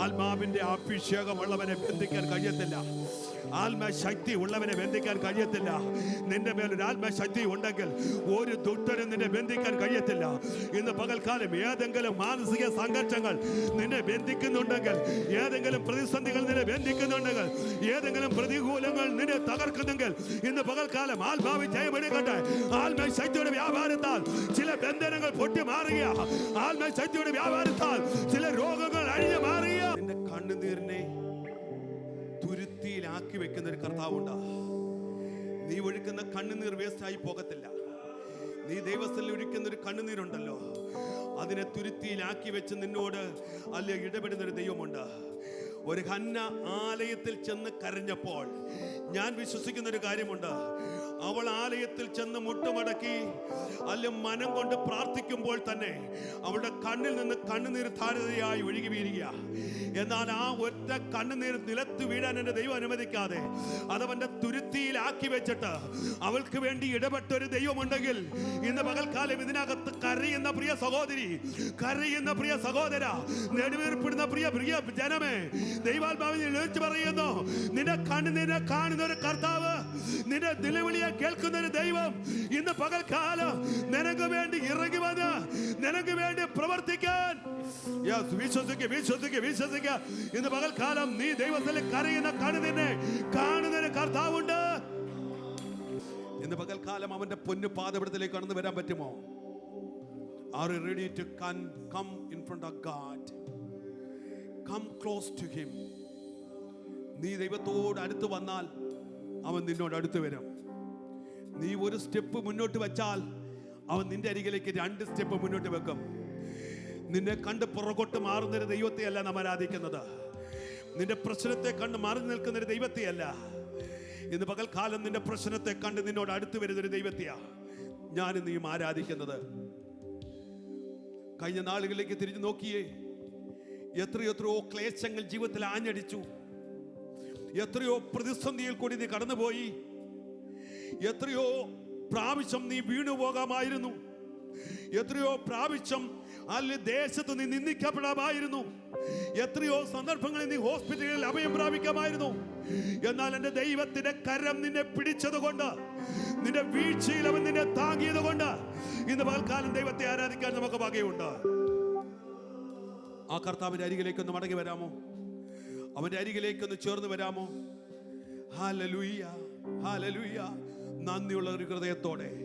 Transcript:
ആത്മാവിന്റെ അഭിഷേകമുള്ളവനെ ബന്ധിക്കാൻ കഴിയത്തില്ല. ആത്മശക്തി ഉള്ളവനെ ബന്ധിക്കാൻ കഴിയത്തില്ല. നിന്റെ മേലൊരു ആത്മശക്തി ഉണ്ടെങ്കിൽ ഒരു ദുഷ്ടനും നിന്നെ ബന്ധിക്കാൻ കഴിയത്തില്ല. ഇന്ന് പകൽക്കാലം ഏതെങ്കിലും മാനസിക സംഘർഷങ്ങൾ നിന്നെ ബന്ധിക്കുന്നുണ്ടെങ്കിൽ, ഏതെങ്കിലും പ്രതിസന്ധികൾ നിന്നെ ബന്ധിക്കുന്നുണ്ടെങ്കിൽ, ഏതെങ്കിലും പ്രതികൂലങ്ങൾ നിന്നെ തകർക്കുന്നെങ്കിൽ, ഇന്ന് പകൽക്കാലം ആത്മാവിൽ ജയമെടുക്കട്ടെ. ആത്മശക്തിയുടെ വ്യാപാരത്താൽ ചില ബന്ധനങ്ങൾ പൊട്ടി മാറിയ, ആത്മശക്തിയുടെ വ്യാപാരത്താൽ ചില രോഗങ്ങൾ അഴിഞ്ഞു മാറിയ, നിന്റെ കണ്ണുനീരിനെ തുരുത്തിയിലാക്കി വെക്കുന്ന ഒരു കർത്താവുണ്ട്. നീ ഒഴുക്കുന്ന കണ്ണുനീർ വേസ്റ്റായി പോകത്തില്ല. നീ ദൈവസ്ഥലിൽ ഒഴുക്കുന്ന ഒരു കണ്ണുനീരുണ്ടല്ലോ, അതിനെ തുരുത്തിയിലാക്കി വെച്ച് നിന്നോട് അല്ലെ ഇടപെടുന്ന ഒരു ദൈവമുണ്ട്. ഒരു ഹന്ന ആലയത്തിൽ ചെന്ന് കരഞ്ഞപ്പോൾ ഞാൻ വിശ്വസിക്കുന്ന ഒരു കാര്യമുണ്ട്. അവൾ ആലയത്തിൽ ചെന്ന് മുട്ടുമടക്കി അല്ല മനം കൊണ്ട് പ്രാർത്ഥിക്കുമ്പോൾ തന്നെ അവളുടെ കണ്ണിൽ നിന്ന് കണ്ണുനീർ ധാരതയായി ഒഴുകി വീഴുക. എന്നാൽ ആ ഒറ്റ കണ്ണുനീർ നിലത്ത് വീഴാൻ എൻ്റെ ദൈവം അനുവദിക്കാതെ അതവന്റെ തുരുത്തിയിലാക്കി വെച്ചിട്ട് അവൾക്ക് വേണ്ടി ഇടപെട്ട ഒരു ദൈവമുണ്ടെങ്കിൽ, ഇന്ന് പകൽക്കാലം ഇതിനകത്ത് കരയുന്ന പ്രിയ സഹോദരി, കരയുന്ന പ്രിയ സഹോദര, നെടുവീർപ്പിടുന്ന പ്രിയ പ്രിയ ജനമേ, ദൈവാത്മാവിനെ വിളിച്ചു പറയുന്നു, നിന്റെ കണ്ണുനീരിനെ കാണുന്ന ഒരു കർത്താവ്, നിന്റെ നിലവിളിയെ കേൾക്കുന്ന ഒരു ദൈവം ഇന്ന് പകൽക്കാലം നിനക്ക് വേണ്ടി ഇറങ്ങി വന്ന് നിനക്ക് വേണ്ടി പ്രവർത്തിക്കാൻ വിശ്വസിക്കുക. ഇന്ന് പകൽക്കാലം നീ ദൈവത്തിൽ കരയുന്ന കണ്ണുനീരിനെ കാണുന്ന ഒരു കർത്താവുണ്ട്. ഇന്ന് പകൽക്കാലം അവന്റെ പൊന്നു പാദപീഠത്തിലേക്ക് കടന്നു വരാൻ പറ്റുമോ? Are you ready to come in front of God? Come close to him. നീ ദൈവത്തോട് അടുത്ത് വന്നാൽ അവൻ നിന്നോട് അടുത്ത് വരും. നീ ഒരു സ്റ്റെപ്പ് മുന്നോട്ട് വെച്ചാൽ അവൻ നിന്റെ അരികിലേക്ക് 2 സ്റ്റെപ്പ് മുന്നോട്ട് വെക്കും. നിന്നെ കണ്ട് പുറകോട്ട് മാറുന്നൊരു ദൈവത്തെയല്ല നാം ആരാധിക്കുന്നത്. നിന്റെ പ്രശ്നത്തെ കണ്ട് മാറി നിൽക്കുന്നൊരു ദൈവത്തെയല്ല. ഇന്ന് പകൽക്കാലം നിന്റെ പ്രശ്നത്തെ കണ്ട് നിന്നോട് അടുത്ത് വരുന്നൊരു ദൈവത്തെയാ ഞാനും നീയും ആരാധിക്കുന്നത്. കഴിഞ്ഞ നാളുകളിലേക്ക് തിരിഞ്ഞു നോക്കിയേ, എത്രയോ ക്ലേശങ്ങൾ ജീവിതത്തിൽ ആഞ്ഞടിച്ചു. എത്രയോ പ്രതിസന്ധിയിൽ കൂടി നീ കടന്നുപോയി. എത്രയോ പ്രാവശ്യം നീ വീണു പോകാമായിരുന്നു. എത്രയോ പ്രാവശ്യം അല്ലെ ദേശത്ത് നീ നിന്ദിക്കപ്പെടാമായിരുന്നു. എത്രയോ സന്ദർഭങ്ങളിൽ നീ ഹോസ്പിറ്റലിൽ അഭയം പ്രാപിക്കാമായിരുന്നു. എന്നാൽ എൻ്റെ ദൈവത്തിന്റെ കരം നിന്നെ പിടിച്ചത് കൊണ്ട്, നിന്റെ വീഴ്ചയിൽ അവൻ നിന്നെ താങ്ങിയത് കൊണ്ട് ഇന്ന് പകൽക്കാലം ദൈവത്തെ ആരാധിക്കാൻ നമുക്ക് വകയുണ്ട്. ആ കർത്താവിന്റെ അരികിലേക്കൊന്ന് മടങ്ങി വരാമോ? അവന്റെ അരികിലേക്കൊന്ന് ചേർന്ന് വരാമോ? Hallelujah, hallelujah. നന്ദിയുള്ള ഒരു ഹൃദയത്തോടെ